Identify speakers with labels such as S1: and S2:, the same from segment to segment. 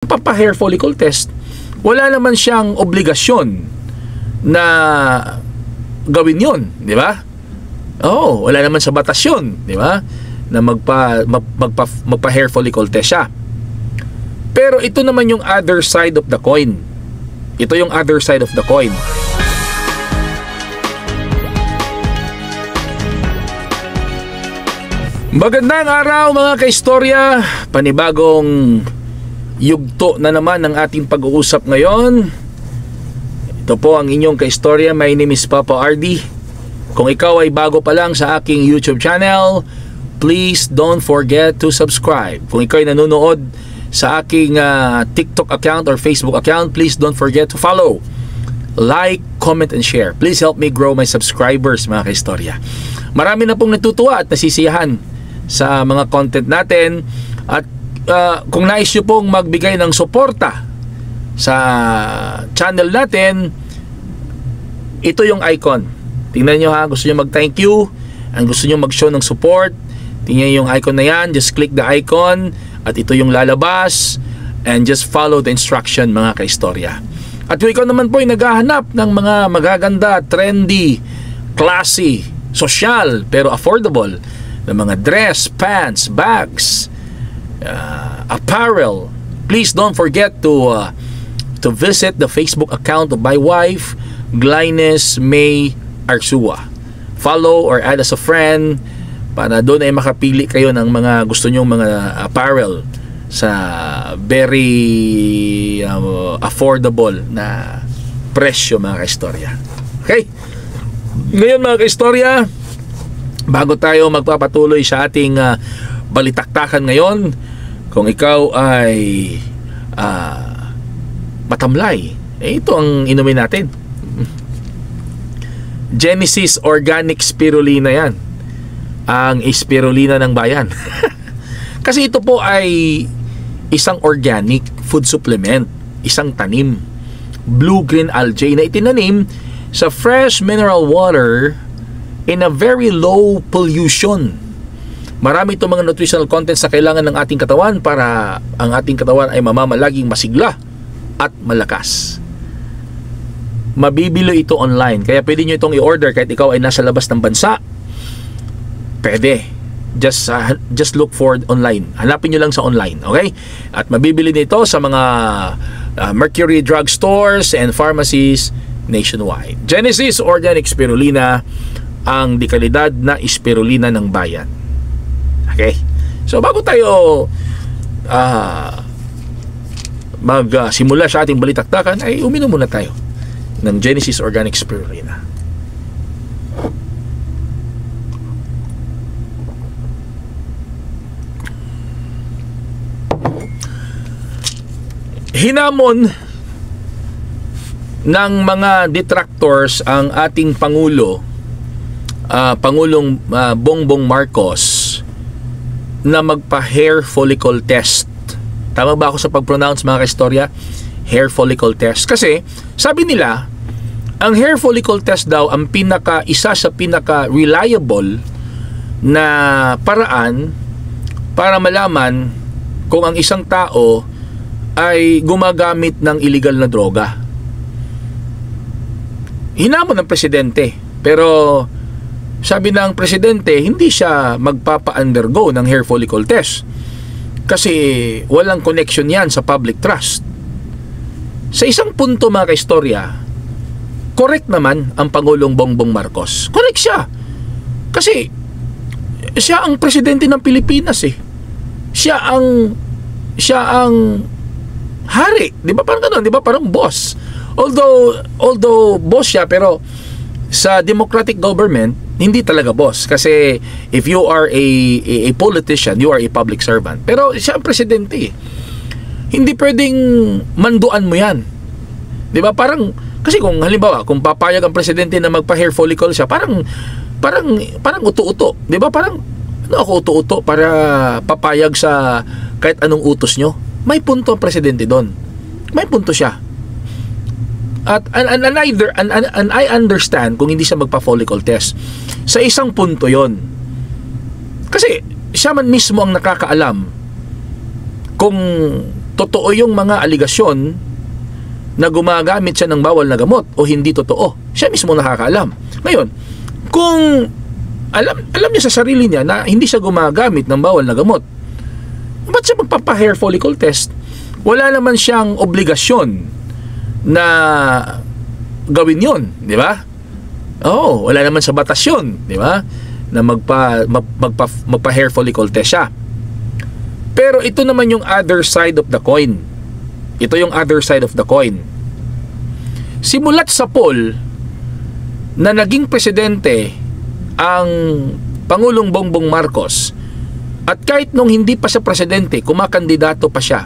S1: papa-hair follicle test, wala naman siyang obligasyon na gawin yun, di ba? Oo, wala naman sa batas yun, di ba? Na magpa-hair follicle test siya. Pero ito naman yung other side of the coin. Ito yung other side of the coin. Magandang araw mga kaistorya, panibagong yugto na naman ng ating pag-uusap ngayon. Ito po ang inyong kaistorya. My name is Papa RD. Kung ikaw ay bago pa lang sa aking YouTube channel, please don't forget to subscribe. Kung ikaw ay nanonood sa aking TikTok account or Facebook account, please don't forget to follow, like, comment, and share. Please help me grow my subscribers mga kaistorya. Marami na pong natutuwa at nasisiyahan sa mga content natin. At kung nais nyo pong magbigay ng suporta sa channel natin, ito yung icon. Tingnan nyo ha, gusto nyo mag-thank you, ang gusto nyo mag-show ng support, tingnan yung icon na yan, just click the icon at ito yung lalabas, and just follow the instruction mga kaistorya. At kung ikaw naman po ay naghahanap ng mga magaganda, trendy, classy, social, pero affordable na mga dress, pants, bags, apparel, please don't forget to visit the Facebook account of my wife, Glynis May Arsua. Follow or add as a friend para doon ay makapili kayo ng mga gusto nyong mga apparel sa very affordable na presyo mga kaistorya. Okay? Ngayon mga kaistorya, bago tayo magpapatuloy sa ating balitaktakan ngayon, kung ikaw ay matamlay, ito ang inumin natin. Genesis Organic Spirulina yan. Ang spirulina ng bayan. Kasi ito po ay isang organic food supplement, isang tanim, blue-green algae na itinanim sa fresh mineral water in a very low pollution. Marami itong mga nutritional contents na kailangan ng ating katawan para ang ating katawan ay mamamalaging masigla at malakas. Mabibili ito online, kaya pwede nyo itong i-order kahit ikaw ay nasa labas ng bansa. Pwede. Just look for online. Hanapin nyo lang sa online, okay? At mabibili nito sa mga Mercury Drug Stores and pharmacies nationwide. Genesis Organic Spirulina, ang dekalidad na spirulina ng bayan. Okay? So bago tayo magsimula sa ating balitaktakan, ay uminom muna tayo ng Genesis Organic Spirulina. Hinamon ng mga detractors ang ating Pangulong Bongbong Marcos na magpa-hair follicle test. Tama ba ako sa pag-pronounce mga kaistorya? Hair follicle test. Kasi sabi nila, ang hair follicle test daw ang isa sa pinaka-reliable na paraan para malaman kung ang isang tao ay gumagamit ng illegal na droga. Hinamon ng presidente, pero sabi ng presidente, hindi siya magpapa-undergo ng hair follicle test kasi walang connection yan sa public trust. Sa isang punto mga kaistorya, correct naman ang Pangulong Bongbong Marcos. Correct siya. Kasi siya ang presidente ng Pilipinas eh. Siya ang hari, 'di ba? Parang ganoon, 'di ba? Parang boss. Although boss siya, pero sa democratic government hindi talaga boss, kasi if you are a politician, you are a public servant. Pero siya ang presidente eh. Hindi pwedeng manduan mo 'yan. 'Di ba? Parang kasi kung halimbawa, kung papayag ang presidente na magpa-hair follicle siya, parang uto-uto, 'di ba? Parang ano ako uto-uto para papayag sa kahit anong utos nyo. May punto ang presidente doon. May punto siya. At and I understand kung hindi siya magpa-follicle test. Sa isang punto yon. Kasi siya man mismo ang nakakaalam kung totoo yung mga aligasyon na gumagamit siya ng bawal na gamot o hindi totoo. Siya mismo nakakaalam. Ngayon, kung alam niya sa sarili niya na hindi siya gumagamit ng bawal na gamot, ba't siya magpapa-hair follicle test? Wala naman siyang obligasyon na gawin yun, di ba? Oo, wala naman sa batas yun, di ba? Na magpa-hair follicle test siya. Pero ito naman yung other side of the coin. Ito yung other side of the coin. Simulat sa poll na naging presidente ang Pangulong Bongbong Marcos, at kahit nung hindi pa siya presidente, kumakandidato pa siya,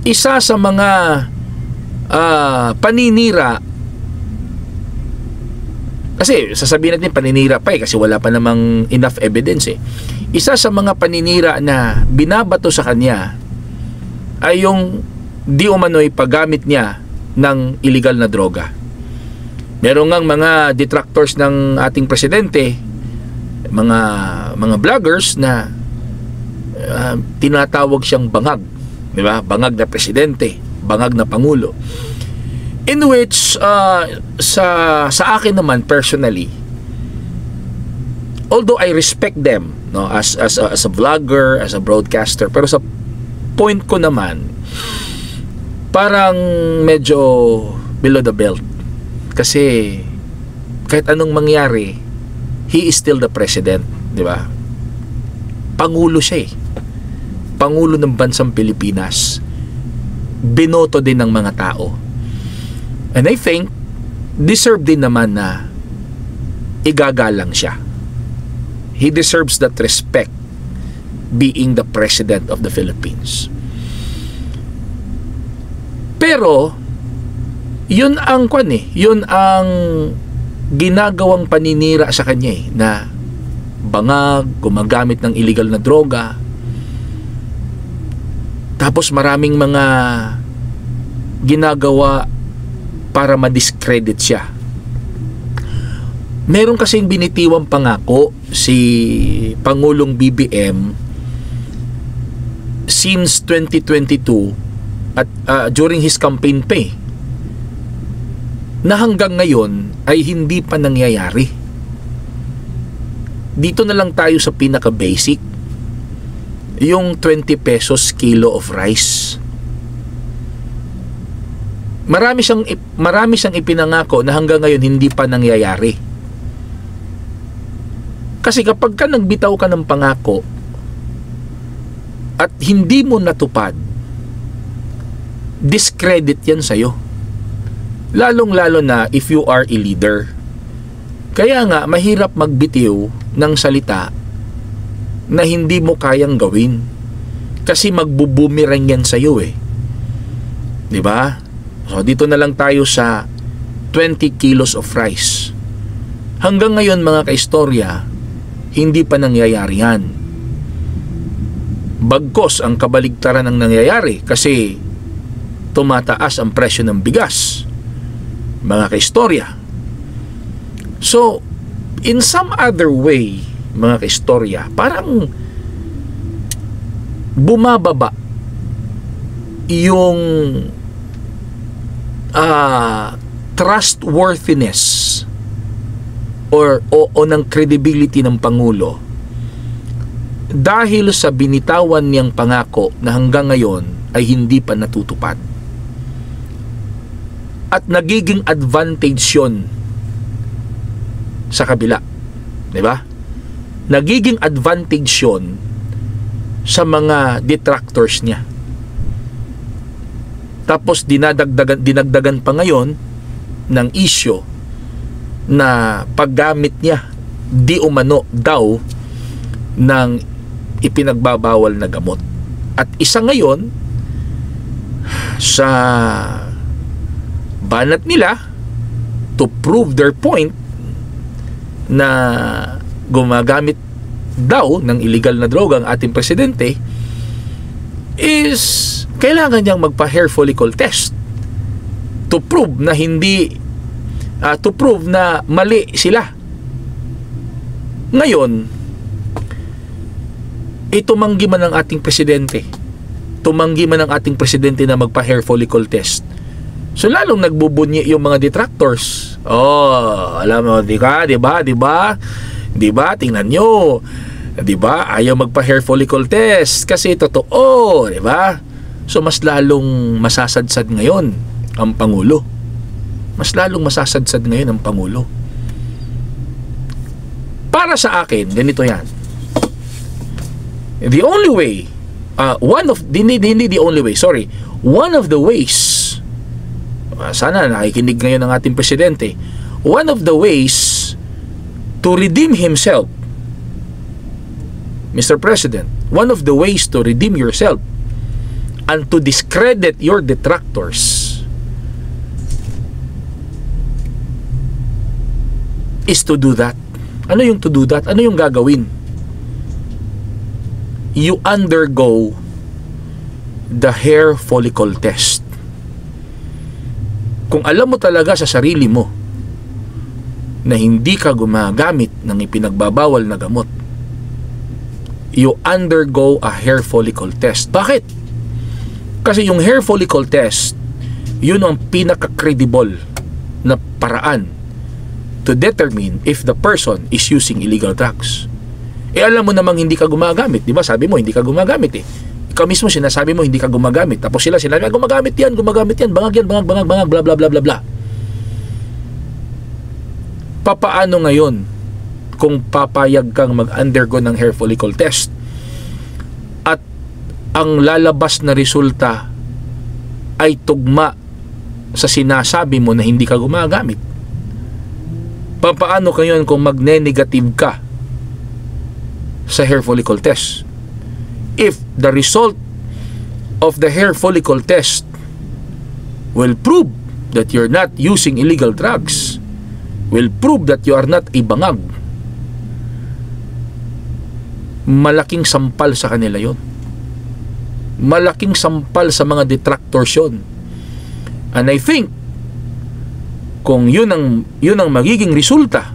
S1: isa sa mga paninira, kasi sasabihin natin paninira pa kasi wala pa namang enough evidence Isa sa mga paninira na binabato sa kanya ay yung di umano'y paggamit niya ng illegal na droga. Meron ngang mga detractors ng ating presidente, mga vloggers na tinatawag siyang bangag, di ba? Bangag na presidente, bangag na pangulo. In which sa akin naman personally, although I respect them, no, as a vlogger, as a broadcaster, pero sa point ko naman, parang medyo below the belt. Kasi kahit anong mangyari, he is still the president, di ba? Pangulo siya Pangulo ng bansang Pilipinas. Binoto din ng mga tao. And I think deserve din naman na igagalang siya. He deserves that respect being the president of the Philippines. Pero yun ang yun ang ginagawang paninira sa kanya na bangag, gumagamit ng illegal na droga. Tapos maraming mga ginagawa para ma-discredit siya. Meron kasing binitiwang pangako si Pangulong BBM since 2022 at during his campaign pa na hanggang ngayon ay hindi pa nangyayari. Dito na lang tayo sa pinaka-basic, yung 20 pesos kilo of rice. Marami siyang ipinangako na hanggang ngayon hindi pa nangyayari. Kasi kapag ka nagbitaw ka ng pangako at hindi mo natupad, discredit yan sa'yo. Lalong-lalo na if you are a leader. Kaya nga, mahirap magbitiw ng salita na hindi mo kayang gawin. Kasi magbubumirang yan sa'yo Diba? So, dito na lang tayo sa 20 kilos of rice. Hanggang ngayon, mga kaistorya, hindi pa nangyayari yan. Bagkos ang kabaligtaran ng nangyayari kasi tumataas ang presyo ng bigas, mga kaistorya. So, in some other way, mga kaistorya, parang bumababa yung trustworthiness o ng credibility ng Pangulo dahil sa binitawan niyang pangako na hanggang ngayon ay hindi pa natutupad. At nagiging advantage yun sa kabila. Diba? Nagiging advantage yun sa mga detractors niya. Tapos dinagdagan pa ngayon ng issue na paggamit niya di umano daw ng ipinagbabawal na gamot. At isa ngayon sa banat nila to prove their point na gumagamit daw ng illegal na droga ang ating presidente is kailangan niyang magpa-hair follicle test to prove na to prove na mali sila. Ngayon, itumanggi man ng ating presidente tumanggi man ang ating presidente na magpa-hair follicle test, so lalong nagbubunyi yung mga detractors. Oh, alam mo, di ba? Tingnan nyo. Di ba? Ayaw magpa-hair follicle test kasi totoo, di ba? So mas lalong masasadsad ngayon ang Pangulo. Para sa akin, ganito yan. The only way, one of the ways, sana nakikinig ngayon ng ating presidente, one of the ways to redeem himself, Mr. President, one of the ways to redeem yourself and to discredit your detractors is to do that. Ano yung to do that? Ano yung gagawin? You undergo the hair follicle test. Kung alam mo talaga sa sarili mo na hindi ka gumagamit ng ipinagbabawal na gamot, you undergo a hair follicle test. Bakit? Kasi yung hair follicle test, yun ang pinaka-credible na paraan to determine if the person is using illegal drugs. Alam mo namang hindi ka gumagamit, di ba? Sabi mo, hindi ka gumagamit eh. Ikaw mismo sinasabi mo, hindi ka gumagamit. Tapos sila sinabi, gumagamit yan, bangag, bla bla bla bla bla. Papaano ngayon kung papayag kang mag-undergo ng hair follicle test at ang lalabas na resulta ay tugma sa sinasabi mo na hindi ka gumagamit? Papaano ngayon kung magne-negative ka sa hair follicle test? If the result of the hair follicle test will prove that you're not using illegal drugs, will prove that you are not a bangag, malaking sampal sa kanila yon. Malaking sampal sa mga detractors yon. And I think kung yun ang magiging resulta,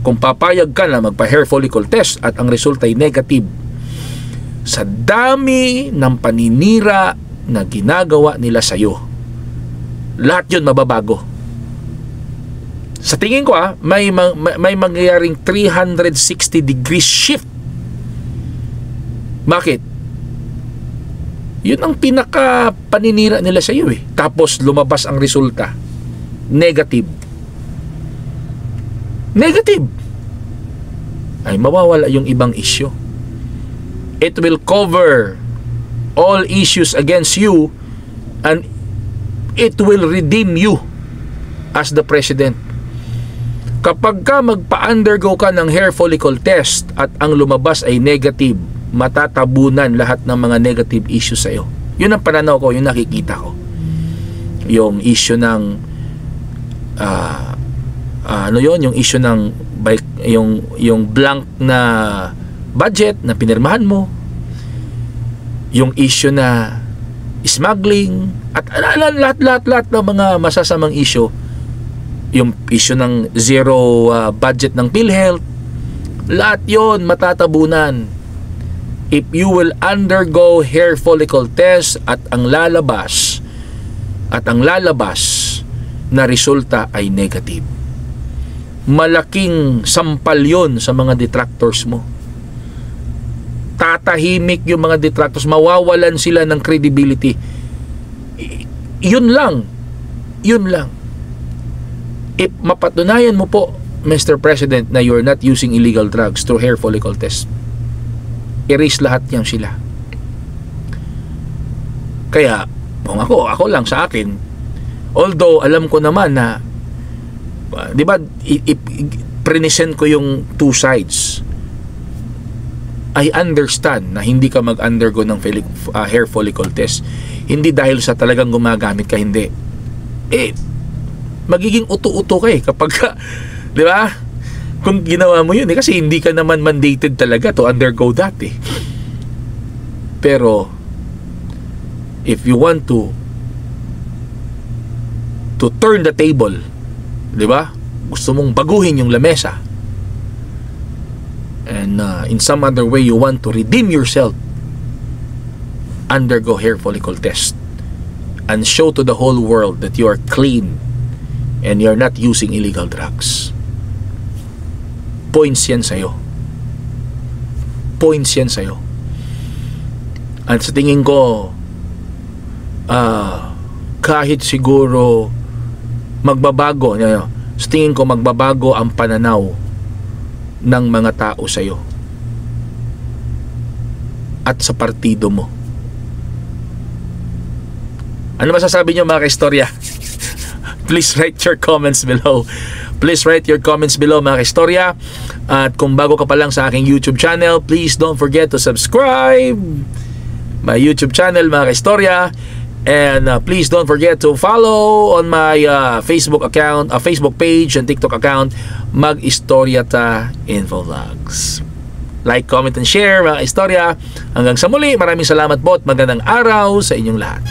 S1: kung papayag ka na magpa-hair follicle test at ang resulta ay negative, sa dami ng paninira na ginagawa nila sa'yo, lahat yun mababago. Sa tingin ko may mangyayaring 360 degrees shift. Bakit? Yun ang pinaka paninira nila sa'yo eh. Tapos lumabas ang resulta negative, ay mawawala yung ibang issue. It will cover all issues against you and it will redeem you as the president. Kapag ka magpa-undergo ka ng hair follicle test at ang lumabas ay negative, matatabunan lahat ng mga negative issues sa'yo. Yun ang pananaw ko, yung nakikita ko. Yung issue ng yung issue ng yung blank na budget na pinirmahan mo, yung issue na smuggling, at lahat ng mga masasamang issue, yung issue ng zero budget ng PhilHealth, lahat yon matatabunan if you will undergo hair follicle test at ang lalabas na resulta ay negative. Malaking sampal yon sa mga detractors mo. Tatahimik yung mga detractors, mawawalan sila ng credibility. Yun lang. If mapatunayan mo po, Mr. President, na you're not using illegal drugs through hair follicle test, erase lahat yan sila. Kaya kung ako lang sa akin, although alam ko naman na di ba present ko yung two sides, I understand na hindi ka mag-undergo ng hair follicle test hindi dahil sa talagang gumagamit ka, hindi. Magiging uto-uto ka kapag ka, di ba? Kung ginawa mo yun kasi hindi ka naman mandated talaga to undergo that Pero if you want to turn the table, di ba? Gusto mong baguhin yung lamesa, and in some other way you want to redeem yourself, undergo hair follicle test and show to the whole world that you are clean and you're not using illegal drugs. Points yan sa'yo. Points yan sa'yo. At sa tingin ko, kahit siguro magbabago, sa tingin ko magbabago ang pananaw ng mga tao sa'yo at sa partido mo. Ano masasabi niyo mga kaistorya? Please write your comments below. Please write your comments below mga kaistorya. At kung bago ka pa lang sa aking YouTube channel, please don't forget to subscribe my YouTube channel mga kaistorya. And please don't forget to follow on my Facebook account, Facebook page and TikTok account, Mag-Istoryata Infovlogs. Like, comment, and share mga istorya. Hanggang sa muli, maraming salamat po at magandang araw sa inyong lahat.